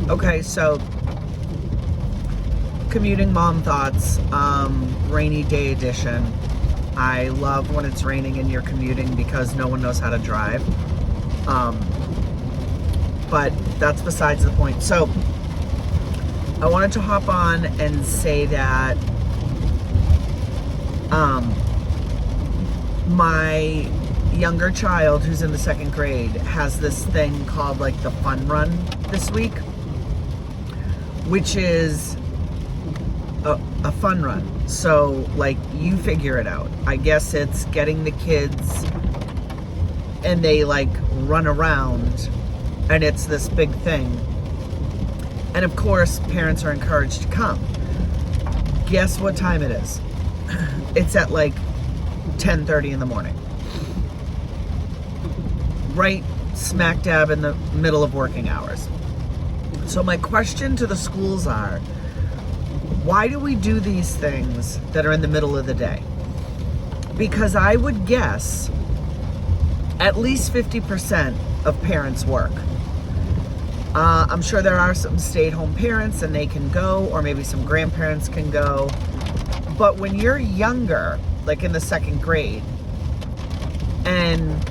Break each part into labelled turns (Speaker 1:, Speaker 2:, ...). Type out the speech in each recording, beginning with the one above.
Speaker 1: Okay, so Commuting Mom Thoughts, rainy day edition. I love when it's raining and you're commuting because no one knows how to drive. But that's besides the point. So I wanted to hop on and say that my younger child, who's in the second grade, has this thing called like the fun run this week, which is a fun run. So like, you figure it out. I guess it's getting the kids and they like run around and it's this big thing. And of course, parents are encouraged to come. Guess what time it is? It's at like 10:30 in the morning. Right smack dab in the middle of working hours. So my question to the schools are, why do we do these things that are in the middle of the day? Because I would guess at least 50% of parents work. I'm sure there are some stay-at-home parents and they can go, or maybe some grandparents can go. But when you're younger, like in the second grade, and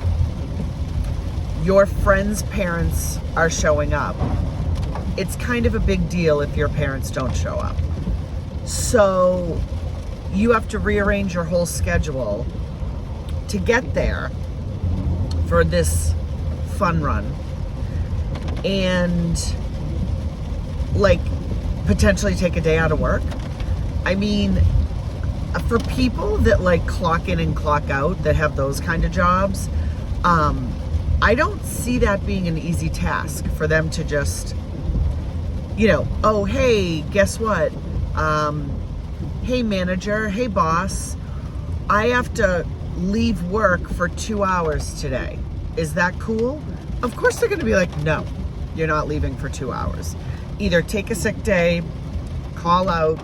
Speaker 1: your friends' parents are showing up, it's kind of a big deal if your parents don't show up. So you have to rearrange your whole schedule to get there for this fun run, and like potentially take a day out of work. I mean, for people that like clock in and clock out, that have those kind of jobs, I don't see that being an easy task for them to just, oh, hey, guess what? Hey manager, hey boss, I have to leave work for 2 hours today. Is that cool? Of course they're going to be like, no, you're not leaving for 2 hours. Either take a sick day, call out,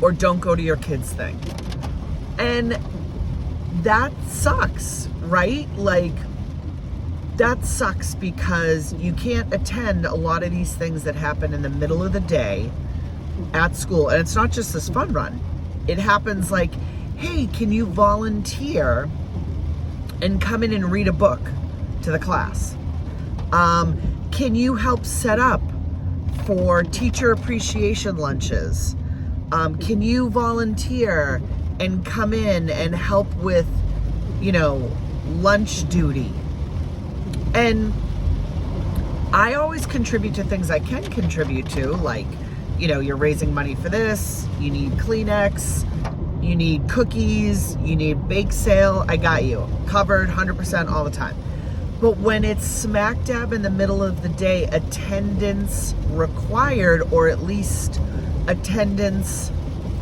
Speaker 1: or don't go to your kids' thing. And that sucks, right? Like, that sucks because you can't attend a lot of these things that happen in the middle of the day at school. And it's not just this fun run. It happens like, hey, can you volunteer and come in and read a book to the class? Can you help set up for teacher appreciation lunches? Can you volunteer and come in and help with, lunch duty? And I always contribute to things I can contribute to, like, you're raising money for this, you need Kleenex, you need cookies, you need bake sale, I got you. Covered 100% all the time. But when it's smack dab in the middle of the day, attendance required, or at least attendance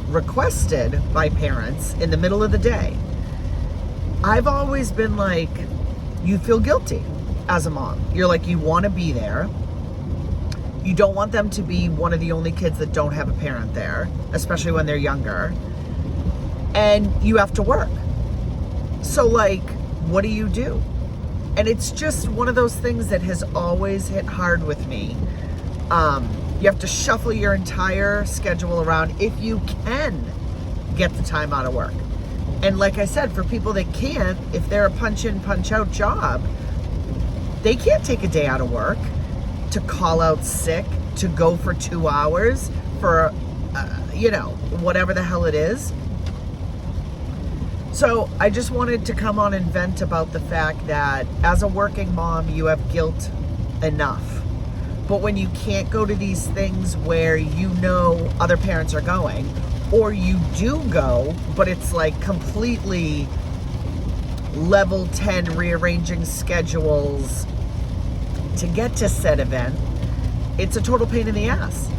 Speaker 1: requested by parents in the middle of the day, I've always been like, you feel guilty as a mom. You're like, you want to be there. You don't want them to be one of the only kids that don't have a parent there, especially when they're younger. And you have to work. So like, what do you do? And it's just one of those things that has always hit hard with me. You have to shuffle your entire schedule around if you can get the time out of work. And like I said, for people that can't, if they're a punch in, punch out job, they can't take a day out of work to call out sick, to go for 2 hours for, whatever the hell it is. So I just wanted to come on and vent about the fact that as a working mom, you have guilt enough. But when you can't go to these things where other parents are going, or you do go, but it's like completely level 10 rearranging schedules to get to said event, it's a total pain in the ass.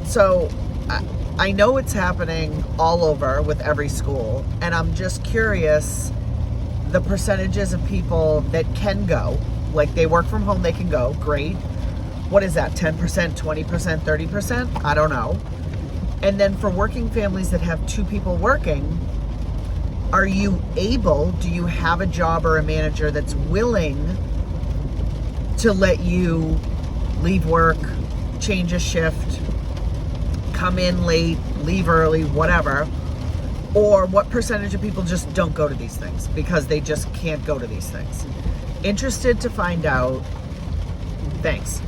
Speaker 1: So I know it's happening all over with every school, and I'm just curious the percentages of people that can go, like they work from home, they can go, great. What is that, 10%, 20%, 30%? I don't know. And then for working families that have two people working, do you have a job or a manager that's willing to let you leave work, change a shift, come in late, leave early, whatever? Or what percentage of people just don't go to these things because they just can't go to these things? Interested to find out. Thanks.